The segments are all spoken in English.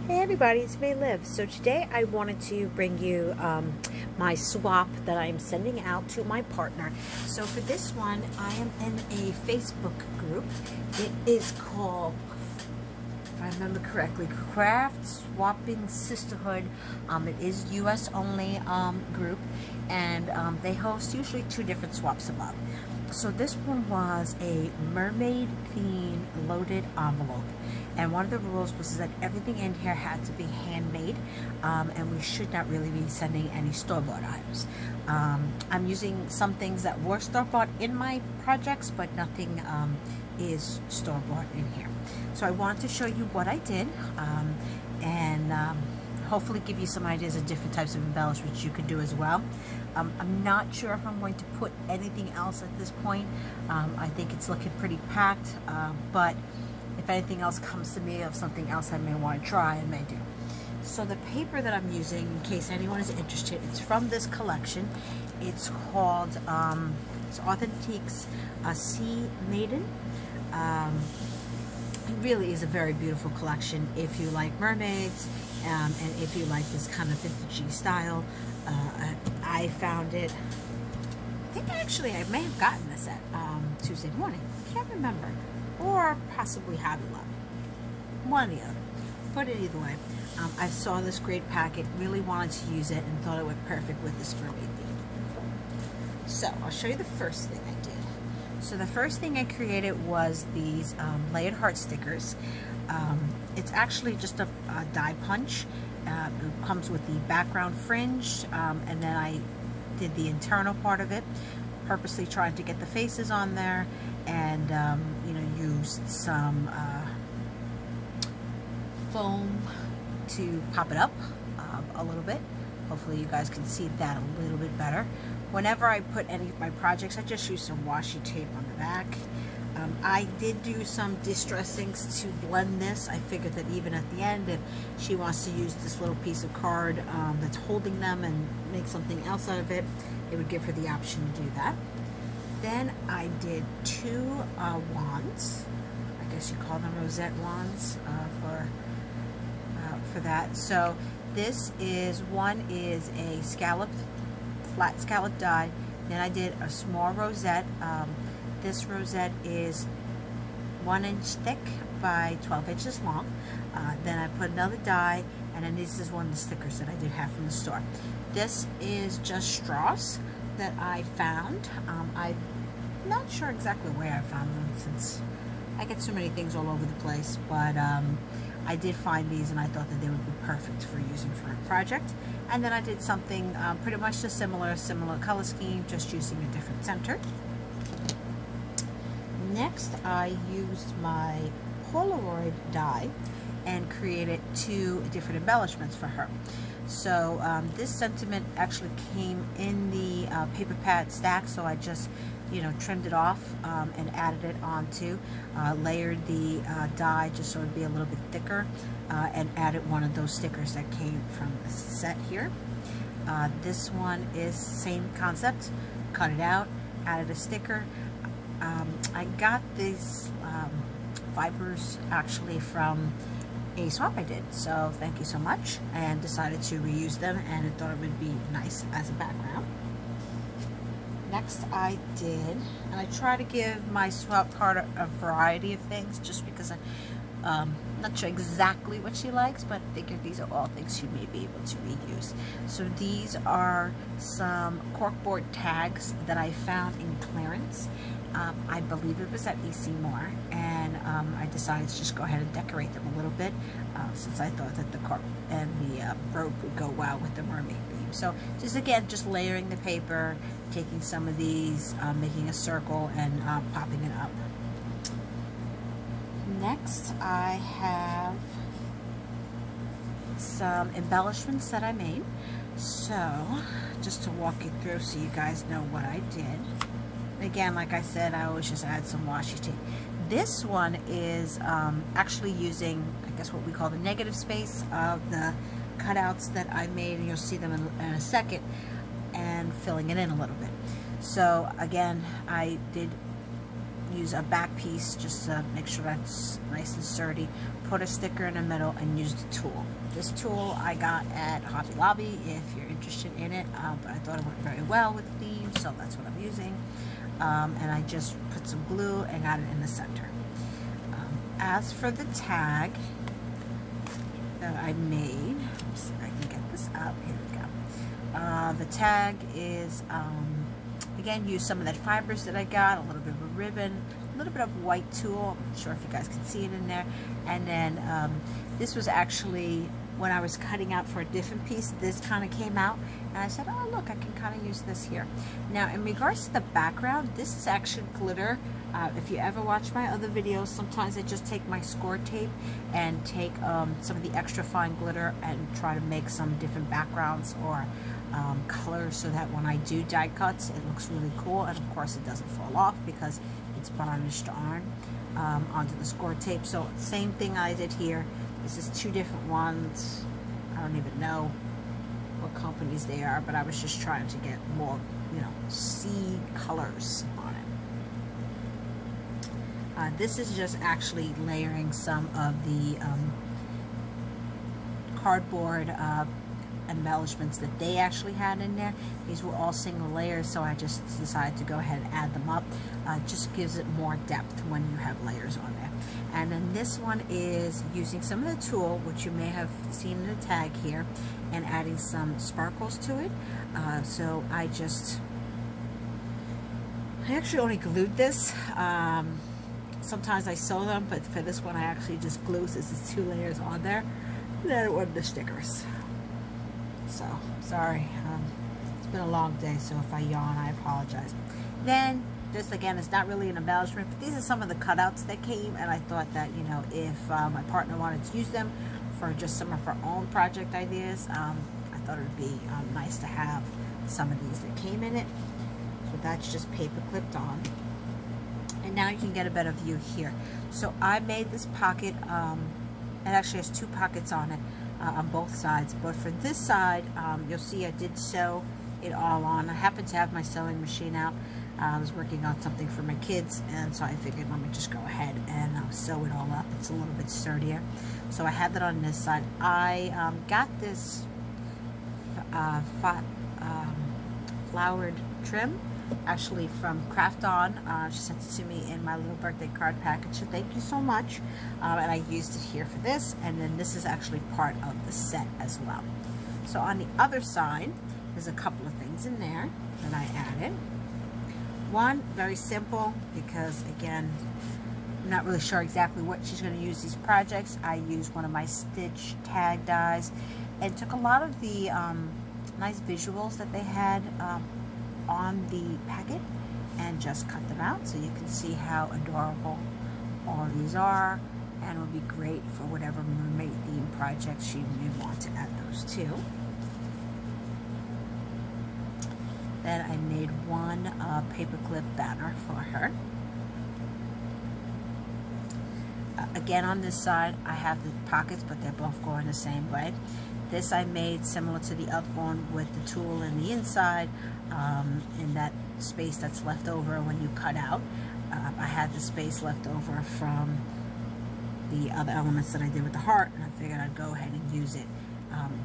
Hey everybody, it's May Liv. So today I wanted to bring you my swap that I'm sending out to my partner. So for this one, I am in a Facebook group. It is called, if I remember correctly, Craft Swapping Sisterhood. It is US only group, and they host usually 2 different swaps a month. So this one was a mermaid theme loaded envelope. And one of the rules was that everything in here had to be handmade, and we should not really be sending any store-bought items. I'm using some things that were store-bought in my projects, but nothing is store-bought in here. So I wanted to show you what I did, and hopefully give you some ideas of different types of embellishments you could do as well. I'm not sure if I'm going to put anything else at this point. I think it's looking pretty packed, but if anything else comes to me of something else I may want to try, I may do. So the paper that I'm using, in case anyone is interested, it's from this collection. It's called it's Authentiques Sea Maiden. It really is a very beautiful collection if you like mermaids, and if you like this kind of vintagey style. I found it, I think actually I may have gotten this at Tuesday morning, I can't remember, or possibly Hobby Lobby, one or the other. Put it either way. I saw this great packet, really wanted to use it, and thought it went perfect with this mermaid theme. So I'll show you the first thing I did. So the first thing I created was these layered heart stickers. It's actually just a die punch. It comes with the background fringe, and then I did the internal part of it, purposely trying to get the faces on there, and you know, used some foam to pop it up a little bit. Hopefully you guys can see that a little bit better. Whenever I put any of my projects, I just use some washi tape on the back. I did do some distressings to blend this. I figured that even at the end, if she wants to use this little piece of card that's holding them and make something else out of it, it would give her the option to do that. Then I did 2 wands. I guess you call them rosette wands for that. So this is, one is a scalloped, flat scallop die. Then I did a small rosette. This rosette is 1 inch thick by 12 inches long. Then I put another die, and then this is one of the stickers that I did have from the store. This is just straws that I found. I'm not sure exactly where I found them, since I get so many things all over the place, but I did find these, and I thought that they would be perfect for using for a project. And then I did something pretty much a similar color scheme, just using a different center. Next, I used my Polaroid die and created 2 different embellishments for her. So this sentiment actually came in the paper pad stack, so I just, you know, trimmed it off and added it onto, layered the die just so it would be a little bit thicker, and added one of those stickers that came from the set here. This one is same concept, cut it out, added a sticker. I got these fibers actually from a swap I did, so thank you so much, and decided to reuse them, and I thought it would be nice as a background. Next I did, and I try to give my swap part a variety of things, just because I'm not sure exactly what she likes, but I figured these are all things she may be able to reuse. So these are some corkboard tags that I found in clearance. I believe it was at EC Moore, and I decided to just go ahead and decorate them a little bit, since I thought that the cork and the rope would go well with the mermaid theme. So just again, just layering the paper, taking some of these, making a circle, and popping it up. Next, I have some embellishments that I made. So just to walk you through so you guys know what I did. Again, like I said, I always just add some washi tape. This one is actually using, I guess, what we call the negative space of the cutouts that I made, and you'll see them in a second, and filling it in a little bit. So again, I did use a back piece just to make sure that's nice and sturdy, put a sticker in the middle, and use the tool. This tool I got at Hobby Lobby if you're interested in it, but I thought it went very well with the theme, so that's what I'm using. And I just put some glue and got it in the center. As for the tag that I made, let's see if I can get this up. Here we go. The tag is, again, use some of that fibers that I got, a little bit of a ribbon, a little bit of white tulle. I'm not sure if you guys can see it in there. And then this was actually, when I was cutting out for a different piece, this kind of came out. And I said, oh, look, I can kind of use this here. Now, in regards to the background, this is actually glitter. If you ever watch my other videos, sometimes I just take my score tape and take some of the extra fine glitter and try to make some different backgrounds or colors so that when I do die cuts, it looks really cool. And of course, it doesn't fall off because it's varnished on onto the score tape. So same thing I did here. This is two different ones. I don't even know what companies they are, but I was just trying to get more, you know, sea colors on it. This is just actually layering some of the cardboard embellishments that they actually had in there. These were all single layers, so I just decided to go ahead and add them up. Just gives it more depth when you have layers on there. And then this one is using some of the tulle, which you may have seen in the tag here, and adding some sparkles to it. So I actually only glued this. Sometimes I sew them, but for this one I actually just glue. This is 2 layers on there. And then one of the stickers. So, sorry. It's been a long day, so if I yawn, I apologize. Then, this again is not really an embellishment, but these are some of the cutouts that came, and I thought that, you know, if my partner wanted to use them for just some of her own project ideas, I thought it would be nice to have some of these that came in it. So that's just paper clipped on. And now you can get a better view here. So I made this pocket, it actually has 2 pockets on it on both sides, but for this side, you'll see I did sew it all on. I happened to have my sewing machine out. I was working on something for my kids, and so I figured let me just go ahead and sew it all up. It's a little bit sturdier. So I had that on this side. I got this flowered trim actually from Craft On. She sent it to me in my little birthday card package, so thank you so much. And I used it here for this, and then this is actually part of the set as well. So on the other side, there's a couple of things in there that I added. One, very simple, because again, I'm not really sure exactly what she's going to use these projects. I used one of my stitch tag dies and took a lot of the nice visuals that they had on the packet and just cut them out so you can see how adorable all these are, and it would be great for whatever mermaid theme project she may want to add those to. Then I made one paperclip banner for her. Again, on this side I have the pockets, but they're both going the same way. This I made similar to the other one with the tulle in the inside, in that space that's left over when you cut out. I had the space left over from the other elements that I did with the heart, and I figured I'd go ahead and use it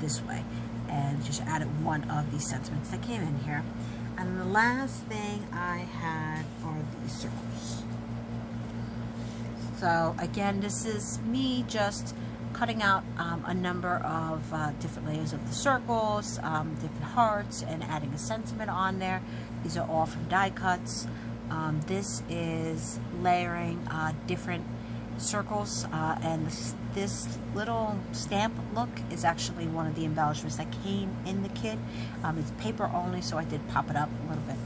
this way, and just added one of these sentiments that came in here. And the last thing I had are these circles. So again, this is me just cutting out a number of different layers of the circles, different hearts, and adding a sentiment on there. These are all from die cuts. This is layering different circles, and this little stamp look is actually one of the embellishments that came in the kit. It's paper only, so I did pop it up a little bit.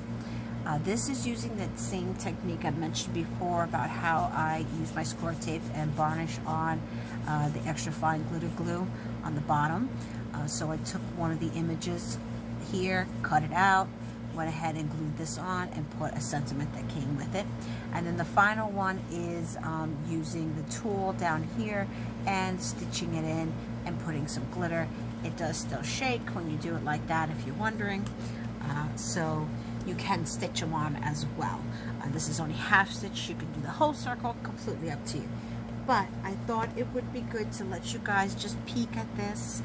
This is using that same technique I mentioned before about how I use my score tape and varnish on the extra fine glitter glue on the bottom. So I took one of the images here, cut it out, went ahead and glued this on and put a sentiment that came with it. And then the final one is using the tulle down here and stitching it in and putting some glitter. It does still shake when you do it like that, if you're wondering. So you can stitch them on as well. This is only half stitch. You can do the whole circle, completely up to you. But I thought it would be good to let you guys just peek at this,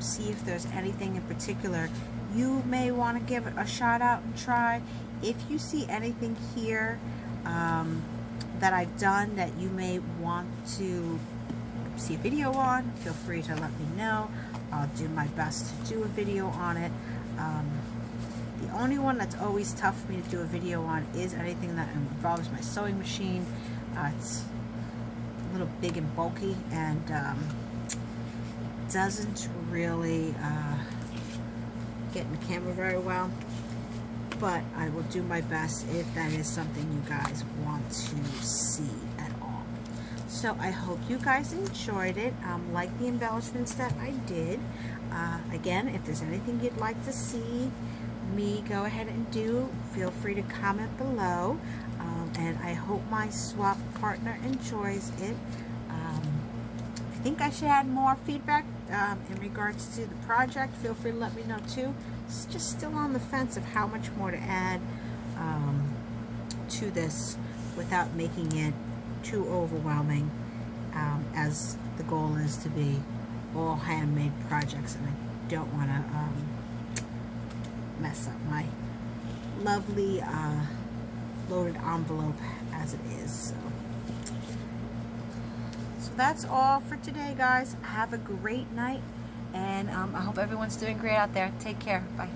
see if there's anything in particular you may want to give it a shot out and try. If you see anything here that I've done that you may want to see a video on, feel free to let me know. I'll do my best to do a video on it. The only one that's always tough for me to do a video on is anything that involves my sewing machine. It's a little big and bulky and doesn't really get in the camera very well, but I will do my best if that is something you guys want to see at all. So I hope you guys enjoyed it, like the embellishments that I did. Again, if there's anything you'd like to see me go ahead and do, feel free to comment below, and I hope my swap partner enjoys it. If you think I should add more feedback in regards to the project, feel free to let me know too. It's just still on the fence of how much more to add to this without making it too overwhelming, as the goal is to be all handmade projects, and I don't want to mess up my lovely loaded envelope as it is. So that's all for today, guys. Have a great night, and I hope everyone's doing great out there. Take care. Bye.